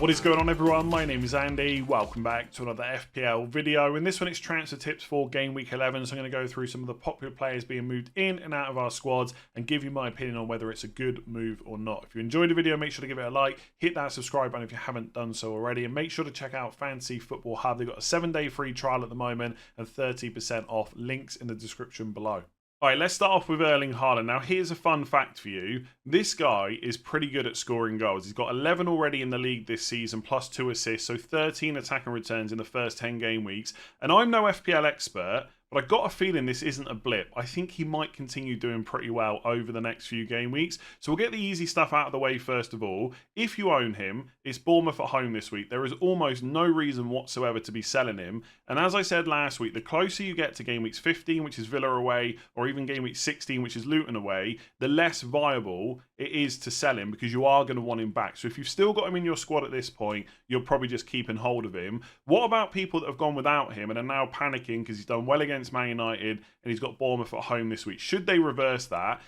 What is going on, everyone? My name is Andy. Welcome back to another FPL video. In this one, it's transfer tips for game week 11. So I'm going to go through some of the popular players being moved in and out of our squads and give you my opinion on whether it's a good move or not. If you enjoyed the video, make sure to give it a like, hit that subscribe button if you haven't done so already, and make sure to check out Fantasy Football Hub. They've got a 7-day free trial at the moment and 30% off. Links in the description below. All right, let's start off with Erling Haaland. Now, here's a fun fact for you. This guy is pretty good at scoring goals. He's got 11 already in the league this season, plus 2 assists, so 13 attack and returns in the first 10 game weeks. And I'm no FPL expert, but I got a feeling this isn't a blip. I think he might continue doing pretty well over the next few game weeks. So we'll get the easy stuff out of the way first of all. If you own him, it's Bournemouth at home this week. There is almost no reason whatsoever to be selling him. And as I said last week, the closer you get to game weeks 15, which is Villa away, or even game week 16, which is Luton away, the less viable it is to sell him because you are going to want him back. So if you've still got him in your squad at this point, you're probably just keeping hold of him. What about people that have gone without him and are now panicking because he's done well against Man United and he's got Bournemouth at home this week? Should they reverse that?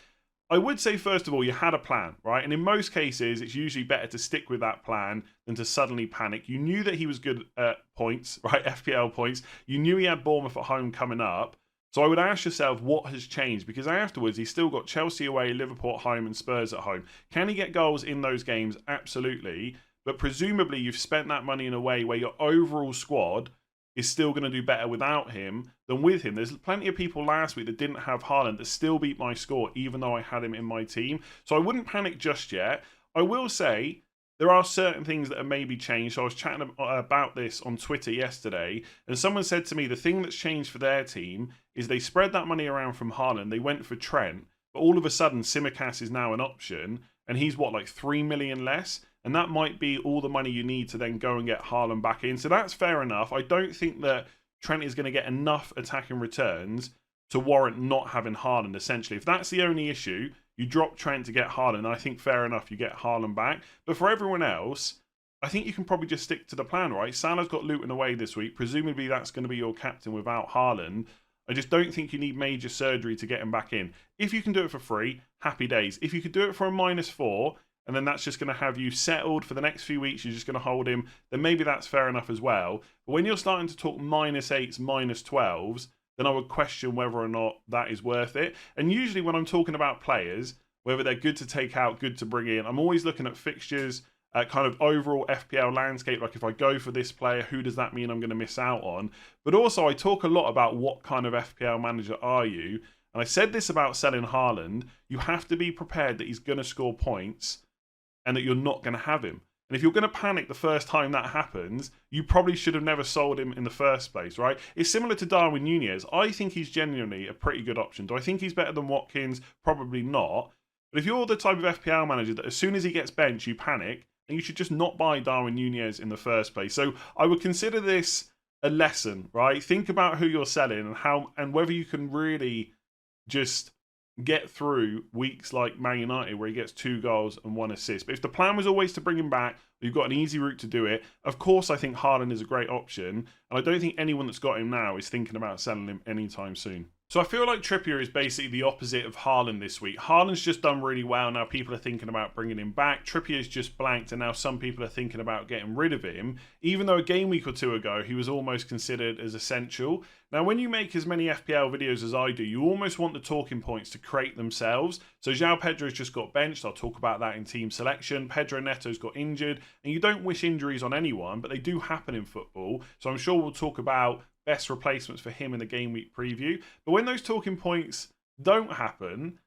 I would say, first of all, you had a plan, right? And in most cases, it's usually better to stick with that plan than to suddenly panic. You knew that he was good at points, right? FPL points. You knew he had Bournemouth at home coming up. So I would ask yourself, what has changed? Because afterwards, he's still got Chelsea away, Liverpool at home, and Spurs at home. Can he get goals in those games? Absolutely. But presumably, you've spent that money in a way where your overall squad is still going to do better without him than with him. There's plenty of people last week that didn't have Haaland that still beat my score, even though I had him in my team. So I wouldn't panic just yet. I will say there are certain things that have maybe changed. So I was chatting about this on Twitter yesterday, and someone said to me the thing that's changed for their team is they spread that money around from Haaland. They went for Trent, but all of a sudden Tsimikas is now an option, and he's what, like 3 million less? And that might be all the money you need to then go and get Haaland back in. So that's fair enough. I don't think that Trent is going to get enough attacking returns to warrant not having Haaland, essentially. If that's the only issue, you drop Trent to get Haaland. I think fair enough, you get Haaland back. But for everyone else, I think you can probably just stick to the plan, right? Salah's got Luton away this week. Presumably that's going to be your captain without Haaland. I just don't think you need major surgery to get him back in. If you can do it for free, happy days. If you could do it for a -4, and then that's just going to have you settled for the next few weeks, you're just going to hold him, then maybe that's fair enough as well. But when you're starting to talk -8s, -12s, then I would question whether or not that is worth it. And usually when I'm talking about players, whether they're good to take out, good to bring in, I'm always looking at fixtures, kind of overall FPL landscape. Like if I go for this player, who does that mean I'm going to miss out on? But also I talk a lot about what kind of FPL manager are you? And I said this about selling Haaland. You have to be prepared that he's going to score points and that you're not going to have him. And if you're going to panic the first time that happens, you probably should have never sold him in the first place, right? It's similar to Darwin Núñez. I think he's genuinely a pretty good option. Do I think he's better than Watkins? Probably not. But if you're the type of FPL manager that as soon as he gets benched, you panic, then you should just not buy Darwin Núñez in the first place. So I would consider this a lesson, right? Think about who you're selling and how and whether you can really just get through weeks like Man United where he gets 2 goals and 1 assist. But if the plan was always to bring him back, you've got an easy route to do it. Of course, I think Haaland is a great option. And I don't think anyone that's got him now is thinking about selling him anytime soon. So I feel like Trippier is basically the opposite of Haaland this week. Haaland's just done really well. Now people are thinking about bringing him back. Trippier's just blanked, and now some people are thinking about getting rid of him. Even though a game week or 2 ago, he was almost considered as essential. Now, when you make as many FPL videos as I do, you almost want the talking points to create themselves. So João Pedro's just got benched. I'll talk about that in team selection. Pedro Neto's got injured. And you don't wish injuries on anyone, but they do happen in football. So I'm sure we'll talk about best replacements for him in the game week preview. But when those talking points don't happen,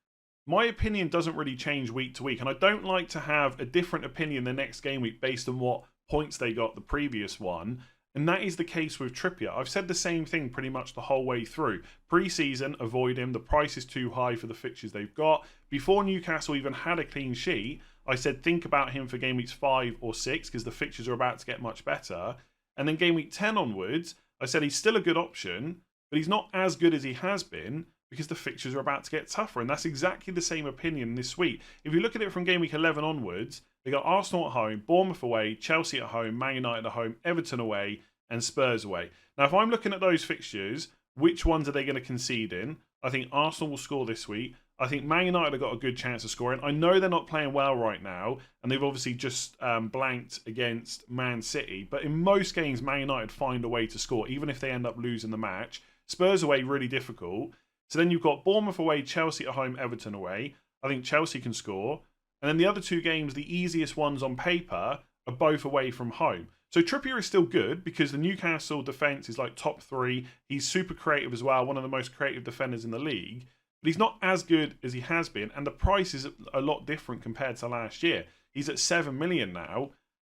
my opinion doesn't really change week to week. And I don't like to have a different opinion the next game week based on what points they got the previous one. And that is the case with Trippier. I've said the same thing pretty much the whole way through. Pre-season, avoid him. The price is too high for the fixtures they've got. Before Newcastle even had a clean sheet, I said think about him for game weeks 5 or 6 because the fixtures are about to get much better. And then game week 10 onwards, I said he's still a good option, but he's not as good as he has been because the fixtures are about to get tougher. And that's exactly the same opinion this week. If you look at it from game week 11 onwards, they got Arsenal at home, Bournemouth away, Chelsea at home, Man United at home, Everton away, and Spurs away. Now, if I'm looking at those fixtures, which ones are they going to concede in? I think Arsenal will score this week. I think Man United have got a good chance of scoring. I know they're not playing well right now, and they've obviously just blanked against Man City. But in most games, Man United find a way to score, even if they end up losing the match. Spurs away, really difficult. So then you've got Bournemouth away, Chelsea at home, Everton away. I think Chelsea can score. And then the other two games, the easiest ones on paper, are both away from home. So Trippier is still good because the Newcastle defence is like top 3. He's super creative as well, one of the most creative defenders in the league. But he's not as good as he has been, and the price is a lot different compared to last year. He's at 7 million now,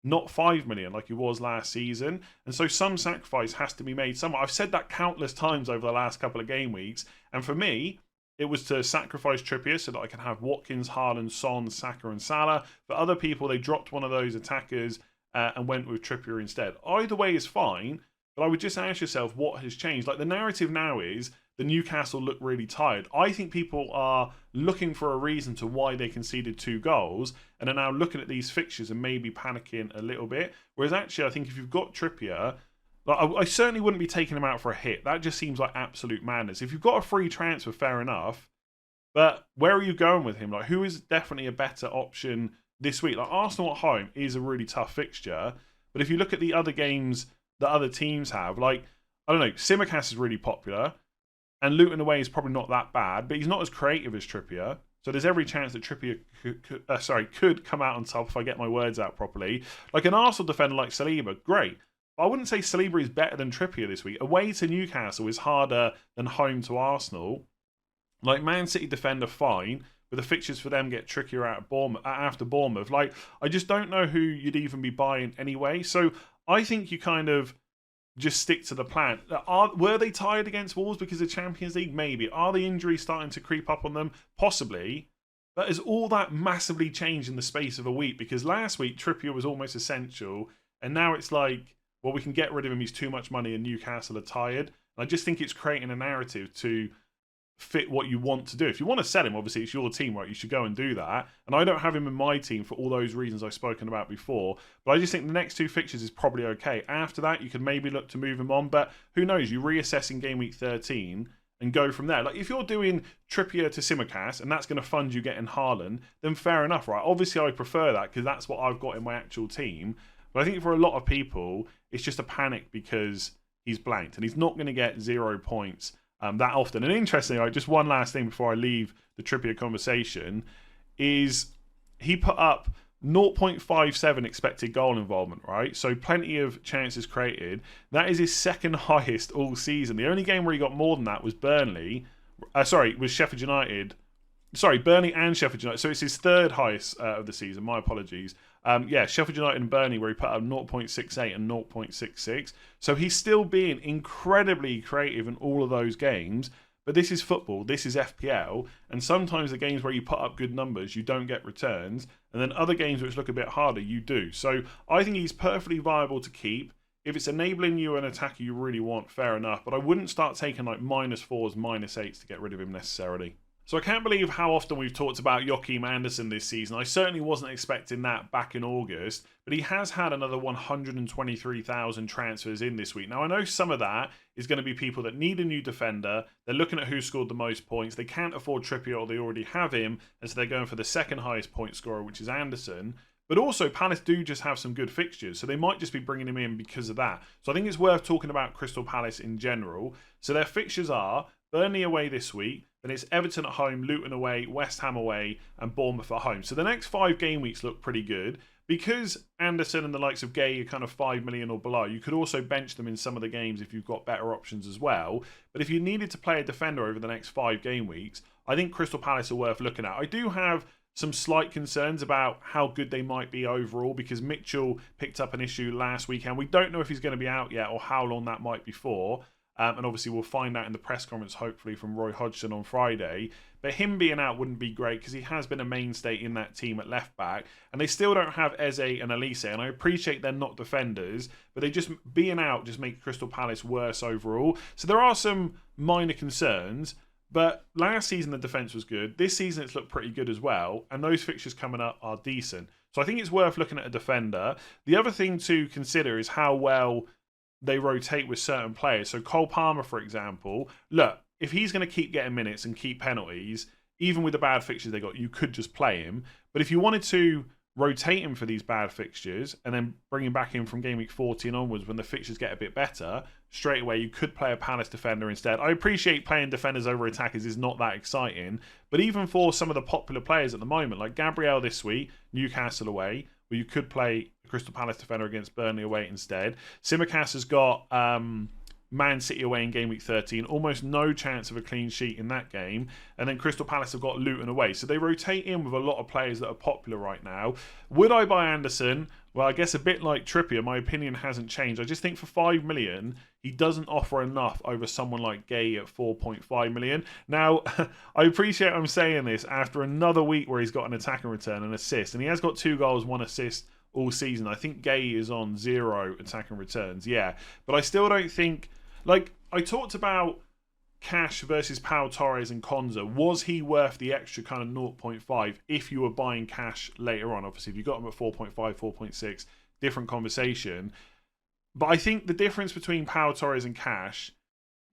not 5 million like he was last season. And so some sacrifice has to be made somewhere. I've said that countless times over the last couple of game weeks. And for me, it was to sacrifice Trippier so that I can have Watkins, Haaland, Son, Saka and Salah. For other people, they dropped one of those attackers and went with Trippier instead. Either way is fine, but I would just ask yourself what has changed. Like the narrative now is the Newcastle look really tired. I think people are looking for a reason to why they conceded 2 goals and are now looking at these fixtures and maybe panicking a little bit. Whereas actually, I think if you've got Trippier, like I certainly wouldn't be taking him out for a hit. That just seems like absolute madness. If you've got a free transfer, fair enough. But where are you going with him? Like, who is definitely a better option this week? Like Arsenal at home is a really tough fixture. But if you look at the other games that other teams have, like, I don't know, Tsimikas is really popular. And Luton away is probably not that bad, but he's not as creative as Trippier. So there's every chance that Trippier could come out on top if I get my words out properly. Like an Arsenal defender like Saliba, great. But I wouldn't say Saliba is better than Trippier this week. Away to Newcastle is harder than home to Arsenal. Like Man City defender, fine. But the fixtures for them get trickier after Bournemouth. Like, I just don't know who you'd even be buying anyway. So I think you kind of just stick to the plan. Were they tired against Wolves because of Champions League? Maybe. Are the injuries starting to creep up on them? Possibly. But has all that massively changed in the space of a week? Because last week, Trippier was almost essential. And now it's like, well, we can get rid of him. He's too much money and Newcastle are tired. And I just think it's creating a narrative to fit what you want to do. If you want to sell him, obviously it's your team, right? You should go and do that. And I don't have him in my team for all those reasons I've spoken about before. But I just think the next 2 fixtures is probably okay. After that, you can maybe look to move him on. But who knows? You reassess in game week 13 and go from there. Like if you're doing Trippier to Tsimikas and that's going to fund you getting Haaland, then fair enough, right? Obviously I prefer that because that's what I've got in my actual team. But I think for a lot of people, it's just a panic because he's blanked and he's not going to get 0 points that often. And interestingly, just one last thing before I leave the Trippier conversation, is he put up 0.57 expected goal involvement, right? So plenty of chances created. That is his second highest all season. The only game where he got more than that was was Sheffield United. Sorry, Burnley and Sheffield United. So it's his third highest of the season. My apologies. Sheffield United and Burnley where he put up 0.68 and 0.66. So he's still being incredibly creative in all of those games. But this is football. This is FPL. And sometimes the games where you put up good numbers, you don't get returns. And then other games which look a bit harder, you do. So I think he's perfectly viable to keep. If it's enabling you an attacker you really want, fair enough. But I wouldn't start taking like -4s, -8s to get rid of him necessarily. So I can't believe how often we've talked about Joachim Andersen this season. I certainly wasn't expecting that back in August, but he has had another 123,000 transfers in this week. Now, I know some of that is going to be people that need a new defender. They're looking at who scored the most points. They can't afford Trippier or they already have him, and so they're going for the second highest point scorer, which is Andersen. But also, Palace do just have some good fixtures, so they might just be bringing him in because of that. So I think it's worth talking about Crystal Palace in general. So their fixtures are Burnley away this week, then it's Everton at home, Luton away, West Ham away, and Bournemouth at home. So the next 5 game weeks look pretty good. Because Andersen and the likes of Gay are kind of 5 million or below, you could also bench them in some of the games if you've got better options as well. But if you needed to play a defender over the next 5 game weeks, I think Crystal Palace are worth looking at. I do have some slight concerns about how good they might be overall because Mitchell picked up an issue last weekend. We don't know if he's going to be out yet or how long that might be for. And obviously we'll find out in the press conference, hopefully, from Roy Hodgson on Friday. But him being out wouldn't be great because he has been a mainstay in that team at left back. And they still don't have Eze and Elise. And I appreciate they're not defenders, but they just being out just make Crystal Palace worse overall. So there are some minor concerns. But last season the defence was good. This season it's looked pretty good as well. And those fixtures coming up are decent. So I think it's worth looking at a defender. The other thing to consider is how well they rotate with certain players. So Cole Palmer, for example, look, if he's going to keep getting minutes and keep penalties, even with the bad fixtures they got, you could just play him. But if you wanted to rotate him for these bad fixtures and then bring him back in from game week 14 onwards when the fixtures get a bit better, straight away you could play a Palace defender instead. I appreciate playing defenders over attackers is not that exciting, but even for some of the popular players at the moment, like Gabriel this week, Newcastle away, where you could play a Crystal Palace defender against Burnley away instead. Tsimikas has got Man City away in game week 13, almost no chance of a clean sheet in that game. And then Crystal Palace have got Luton away. So they rotate in with a lot of players that are popular right now. Would I buy Andersen? Well, I guess a bit like Trippier, my opinion hasn't changed. I just think for 5 million, he doesn't offer enough over someone like Gay at 4.5 million. Now, I appreciate I'm saying this after another week where he's got an attack and return and assist. And he has got 2 goals, 1 assist all season. I think Gay is on 0 attack and returns, yeah. But I still don't think... Like, I talked about Cash versus Pau Torres and Konza. Was he worth the extra kind of 0.5 if you were buying Cash later on? Obviously, if you got him at 4.5, 4.6, different conversation. But I think the difference between Pau Torres and Cash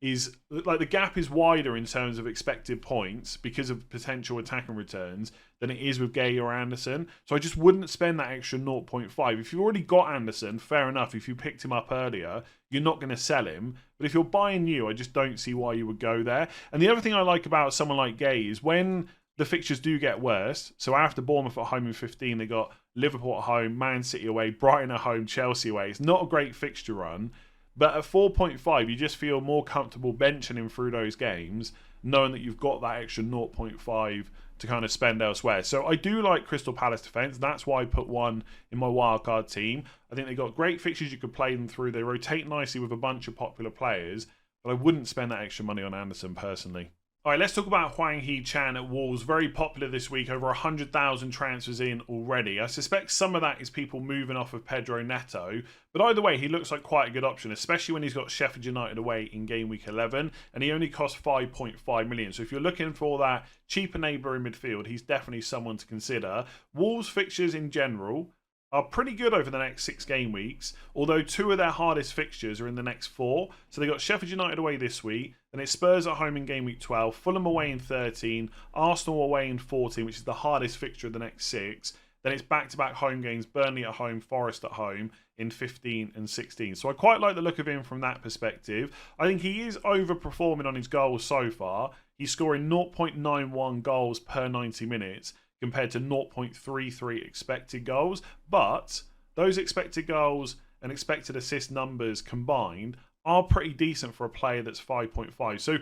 is, like, the gap is wider in terms of expected points because of potential attack and returns than it is with Gay or Andersen. So I just wouldn't spend that extra 0.5. If you've already got Andersen, fair enough. If you picked him up earlier, you're not going to sell him. But if you're buying new, I just don't see why you would go there. And the other thing I like about someone like Gay is when the fixtures do get worse, so after Bournemouth at home in 15, they got Liverpool at home, Man City away, Brighton at home, Chelsea away. It's not a great fixture run. But at 4.5, you just feel more comfortable benching him through those games, knowing that you've got that extra 0.5 to kind of spend elsewhere. So I do like Crystal Palace defence. That's why I put one in my wildcard team. I think they've got great fixtures you could play them through. They rotate nicely with a bunch of popular players, but I wouldn't spend that extra money on Andersen personally. All right, let's talk about Hwang Hee-chan at Wolves. Very popular this week, over 100,000 transfers in already. I suspect some of that is people moving off of Pedro Neto, but either way, he looks like quite a good option, especially when he's got Sheffield United away in game week 11, and he only costs 5.5 million. So if you're looking for that cheaper neighbour in midfield, he's definitely someone to consider. Wolves fixtures in general are pretty good over the next 6 game weeks, although 2 of their hardest fixtures are in the next 4. So they got Sheffield United away this week, then it's Spurs at home in game week 12, Fulham away in 13, Arsenal away in 14, which is the hardest fixture of the next 6. Then it's back-to-back home games, Burnley at home, Forest at home in 15 and 16. So I quite like the look of him from that perspective. I think he is overperforming on his goals so far. He's scoring 0.91 goals per 90 minutes, compared to 0.33 expected goals. But those expected goals and expected assist numbers combined are pretty decent for a player that's 5.5. So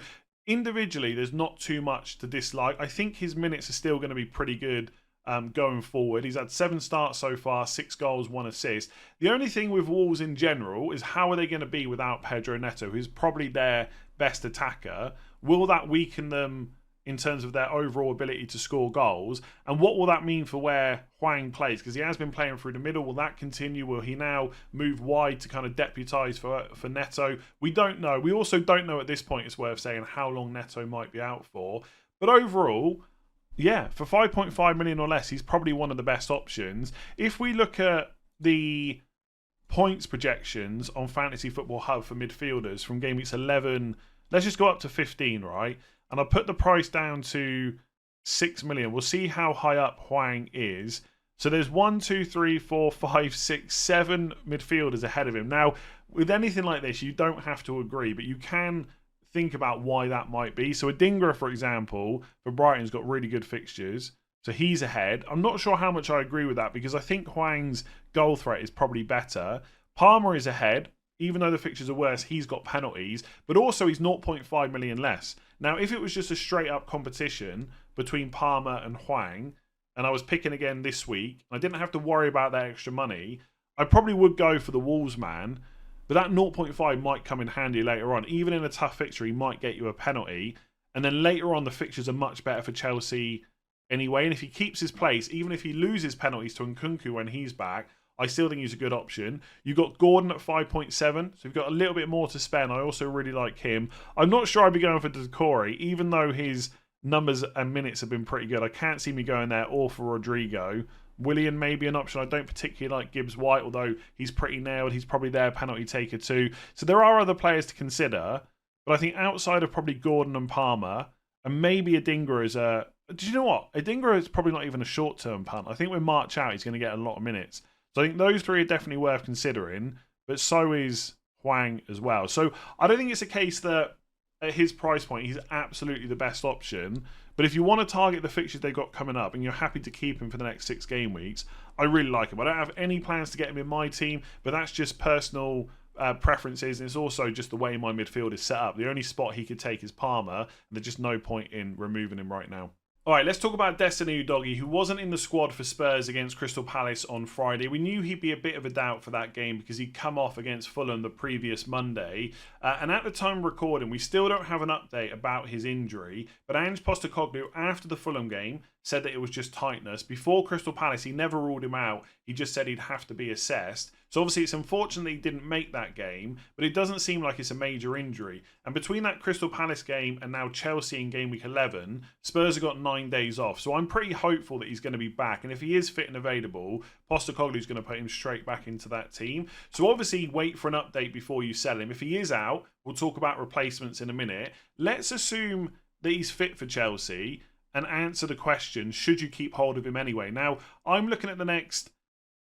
individually, there's not too much to dislike. I think his minutes are still going to be pretty good going forward. He's had 7 starts so far, 6 goals, 1 assist. The only thing with Wolves in general is how are they going to be without Pedro Neto, who's probably their best attacker? Will that weaken them in terms of their overall ability to score goals? And what will that mean for where Hwang plays? Because he has been playing through the middle. Will that continue? Will he now move wide to kind of deputise for Neto? We don't know. We also don't know at this point, it's worth saying, how long Neto might be out for. But overall, yeah, for 5.5 million or less, he's probably one of the best options. If we look at the points projections on Fantasy Football Hub for midfielders from game weeks 11, let's just go up to 15, right? And I'll put the price down to 6 million. We'll see how high up Hwang is. So there's 1, 2, 3, 4, 5, 6, 7 midfielders ahead of him. Now, with anything like this, you don't have to agree, but you can think about why that might be. So Odegaard, for example, for Brighton's got really good fixtures. So he's ahead. I'm not sure how much I agree with that because I think Hwang's goal threat is probably better. Palmer is ahead. Even though the fixtures are worse, he's got penalties, but also he's 0.5 million less. Now, if it was just a straight-up competition between Palmer and Hwang, and I was picking again this week, I didn't have to worry about that extra money, I probably would go for the Wolves man, but that 0.5 might come in handy later on. Even in a tough fixture, he might get you a penalty, and then later on, the fixtures are much better for Chelsea anyway, and if he keeps his place, even if he loses penalties to Nkunku when he's back, I still think he's a good option. You've got Gordon at 5.7, so you've got a little bit more to spend. I also really like him. I'm not sure I'd be going for Decore, even though his numbers and minutes have been pretty good. I can't see me going there or for Rodrigo. Willian may be an option. I don't particularly like Gibbs White, although he's pretty nailed. He's probably their penalty taker too. So there are other players to consider, but I think outside of probably Gordon and Palmer, and maybe Adingra as a Do you know what? Adingra is probably not even a short-term punt. I think when March out, he's going to get a lot of minutes. So I think those three are definitely worth considering, but so is Hwang as well. So I don't think it's a case that at his price point, he's absolutely the best option. But if you want to target the fixtures they've got coming up and you're happy to keep him for the next 6 game weeks, I really like him. I don't have any plans to get him in my team, but that's just personal preferences, and it's also just the way my midfield is set up. The only spot he could take is Palmer, and there's just no point in removing him right now. All right, let's talk about Destiny Udogie, who wasn't in the squad for Spurs against Crystal Palace on Friday. We knew he'd be a bit of a doubt for that game because he'd come off against Fulham the previous Monday. And at the time of recording, we still don't have an update about his injury. But Ange Postecoglou, after the Fulham game, said that it was just tightness. Before Crystal Palace, he never ruled him out. He just said he'd have to be assessed. So obviously it's unfortunate he didn't make that game, but it doesn't seem like it's a major injury. And between that Crystal Palace game and now Chelsea in game week 11, Spurs have got 9 days off. So I'm pretty hopeful that he's going to be back. And if he is fit and available, Postecoglou's going to put him straight back into that team. So obviously wait for an update before you sell him. If he is out, we'll talk about replacements in a minute. Let's assume that he's fit for Chelsea and answer the question, should you keep hold of him anyway? Now, I'm looking at the next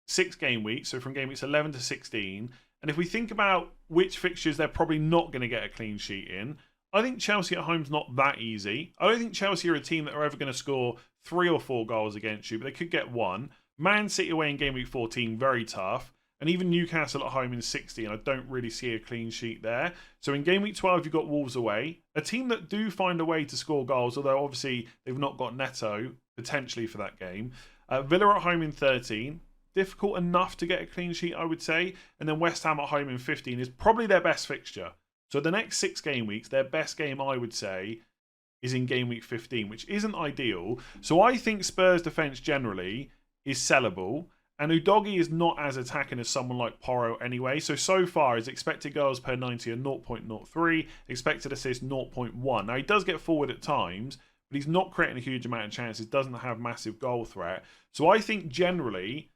6 game weeks, so from game weeks 11 to 16. And if we think about which fixtures they're probably not going to get a clean sheet in, I think Chelsea at home's not that easy. I don't think Chelsea are a team that are ever going to score 3 or 4 goals against you, but they could get 1. Man City away in game week 14, very tough. And even Newcastle at home in 16, I don't really see a clean sheet there. So in game week 12, you've got Wolves away, a team that do find a way to score goals, although obviously they've not got Neto potentially for that game. Villa at home in 13. Difficult enough to get a clean sheet, I would say. And then West Ham at home in 15 is probably their best fixture. So the next 6 game weeks, their best game, I would say, is in game week 15, which isn't ideal. So I think Spurs' defence generally is sellable. And Udogie is not as attacking as someone like Porro anyway. So far, his expected goals per 90 are 0.03, expected assists 0.1. Now, he does get forward at times, but he's not creating a huge amount of chances, doesn't have massive goal threat. So I think generally,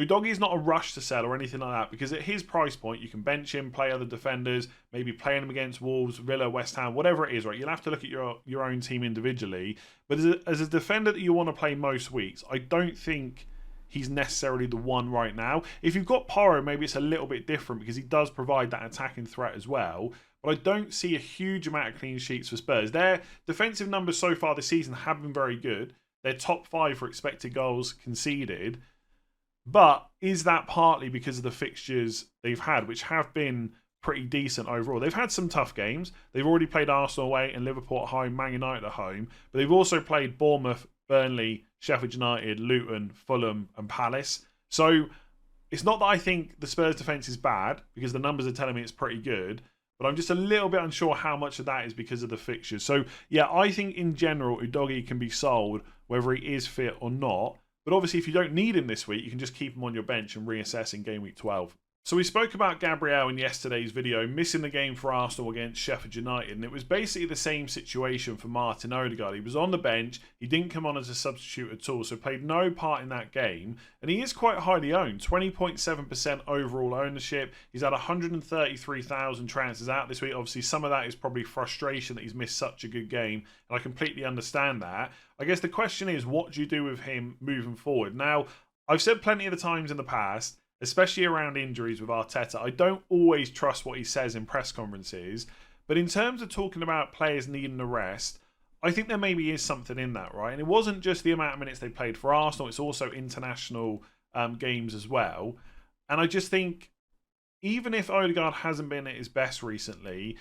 Udogie is not a rush to sell or anything like that, because at his price point, you can bench him, play other defenders, maybe playing him against Wolves, Villa, West Ham, whatever it is, right? You'll have to look at your own team individually. But as a defender that you want to play most weeks, I don't think he's necessarily the one right now. If you've got Porro, maybe it's a little bit different because he does provide that attacking threat as well. But I don't see a huge amount of clean sheets for Spurs. Their defensive numbers so far this season have been very good. They're top 5 for expected goals conceded. But is that partly because of the fixtures they've had, which have been pretty decent overall? They've had some tough games. They've already played Arsenal away and Liverpool at home, Man United at home. But they've also played Bournemouth, Burnley, Sheffield United, Luton, Fulham and Palace. So it's not that I think the Spurs defence is bad, because the numbers are telling me it's pretty good, but I'm just a little bit unsure how much of that is because of the fixtures. So yeah, I think in general Udogie can be sold whether he is fit or not. But obviously if you don't need him this week, you can just keep him on your bench and reassess in game week 12. So we spoke about Gabriel in yesterday's video, missing the game for Arsenal against Sheffield United, and it was basically the same situation for Martin Odegaard. He was on the bench, he didn't come on as a substitute at all, so played no part in that game, and he is quite highly owned, 20.7% overall ownership. He's had 133,000 transfers out this week. Obviously some of that is probably frustration that he's missed such a good game, and I completely understand that. I guess the question is, what do you do with him moving forward? Now, I've said plenty of the times in the past, especially around injuries with Arteta, I don't always trust what he says in press conferences. But in terms of talking about players needing a rest, I think there maybe is something in that, right? And it wasn't just the amount of minutes they played for Arsenal, it's also international games as well. And I just think, even if Odegaard hasn't been at his best recently,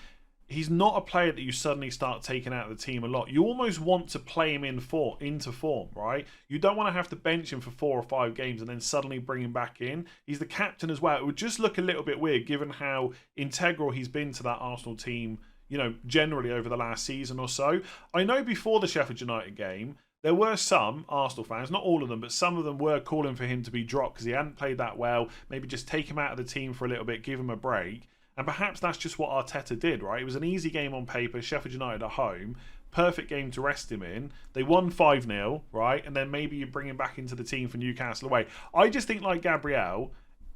he's not a player that you suddenly start taking out of the team a lot. You almost want to play him into form, right? You don't want to have to bench him for 4 or 5 games and then suddenly bring him back in. He's the captain as well. It would just look a little bit weird given how integral he's been to that Arsenal team, you know, generally over the last season or so. I know before the Sheffield United game, there were some Arsenal fans, not all of them, but some of them were calling for him to be dropped because he hadn't played that well. Maybe just take him out of the team for a little bit, give him a break. And perhaps that's just what Arteta did, right? It was an easy game on paper, Sheffield United at home, perfect game to rest him in. They won 5-0, right? And then maybe you bring him back into the team for Newcastle away. I just think like Gabriel,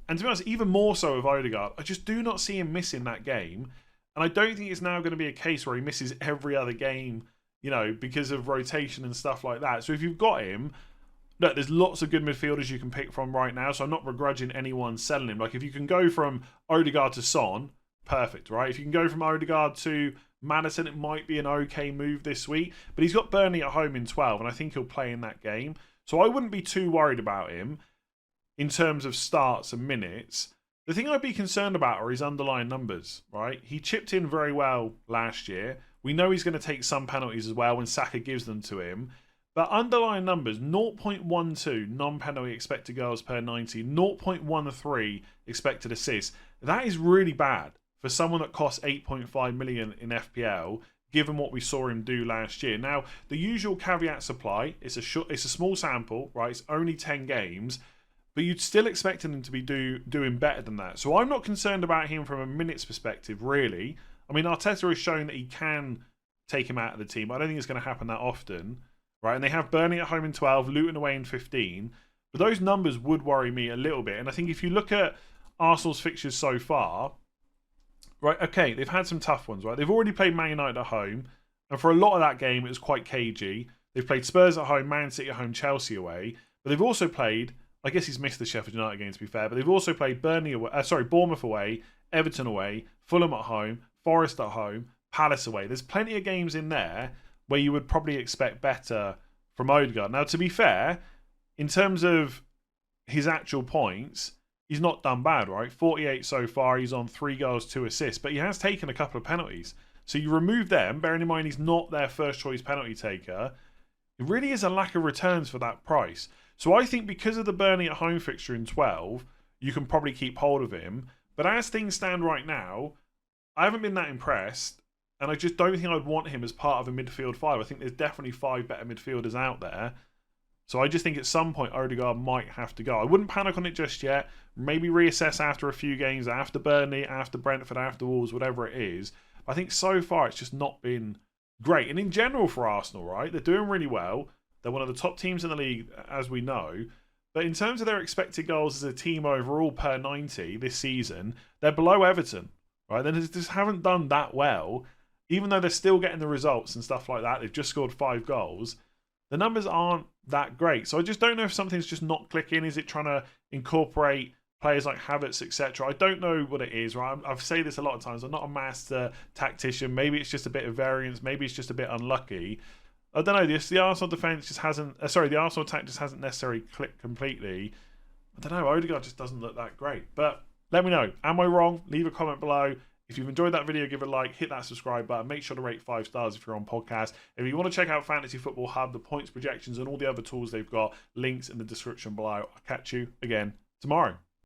and to be honest, even more so with Odegaard, I just do not see him missing that game. And I don't think it's now going to be a case where he misses every other game, you know, because of rotation and stuff like that. So if you've got him, look, there's lots of good midfielders you can pick from right now, so I'm not begrudging anyone selling him. Like, if you can go from Odegaard to Son, perfect, right? If you can go from Odegaard to Maddison, it might be an okay move this week. But he's got Burnley at home in 12, and I think he'll play in that game. So I wouldn't be too worried about him in terms of starts and minutes. The thing I'd be concerned about are his underlying numbers, right? He chipped in very well last year. We know he's going to take some penalties as well when Saka gives them to him. But underlying numbers, 0.12 non-penalty expected goals per 90, 0.13 expected assists. That is really bad for someone that costs 8.5 million in FPL, given what we saw him do last year. Now, the usual caveats apply. It's a small sample, right? It's only 10 games. But you'd still expect him to be doing better than that. So I'm not concerned about him from a minutes perspective, really. I mean, Arteta has shown that he can take him out of the team. I don't think it's going to happen that often, right? And they have Burnley at home in 12, Luton away in 15. But those numbers would worry me a little bit. And I think if you look at Arsenal's fixtures so far, right, okay, they've had some tough ones, right? They've already played Man United at home. And for a lot of that game, it was quite cagey. They've played Spurs at home, Man City at home, Chelsea away. But they've also played... I guess he's missed the Sheffield United game, to be fair, but they've also played Bournemouth away, Everton away, Fulham at home, Forest at home, Palace away. There's plenty of games in there where you would probably expect better from Odegaard. Now, to be fair, in terms of his actual points, he's not done bad, right? 48 so far, he's on 3 goals, 2 assists, but he has taken a couple of penalties. So you remove them, bearing in mind he's not their first choice penalty taker. It really is a lack of returns for that price. So I think because of the Burnley at home fixture in 12, you can probably keep hold of him. But as things stand right now, I haven't been that impressed. And I just don't think I'd want him as part of a midfield 5. I think there's definitely 5 better midfielders out there. So I just think at some point Odegaard might have to go. I wouldn't panic on it just yet. Maybe reassess after a few games, after Burnley, after Brentford, after Wolves, whatever it is. But I think so far it's just not been great. And in general for Arsenal, right? They're doing really well. They're one of the top teams in the league, as we know. But in terms of their expected goals as a team overall per 90 this season, they're below Everton, right? They just haven't done that well. Even though they're still getting the results and stuff like that, they've just scored 5 goals. The numbers aren't that great. So I just don't know if something's just not clicking. Is it trying to incorporate players like Havertz, etc.? I don't know what it is, right? I've said this a lot of times. I'm not a master tactician. Maybe it's just a bit of variance. Maybe it's just a bit unlucky. I don't know. The Arsenal defense just hasn't. The Arsenal attack just hasn't necessarily clicked completely. I don't know. Odegaard just doesn't look that great. But let me know. Am I wrong? Leave a comment below. If you've enjoyed that video, give it a like. Hit that subscribe button. Make sure to rate 5 stars if you're on podcast. If you want to check out Fantasy Football Hub, the points projections, and all the other tools they've got, links in the description below. I'll catch you again tomorrow.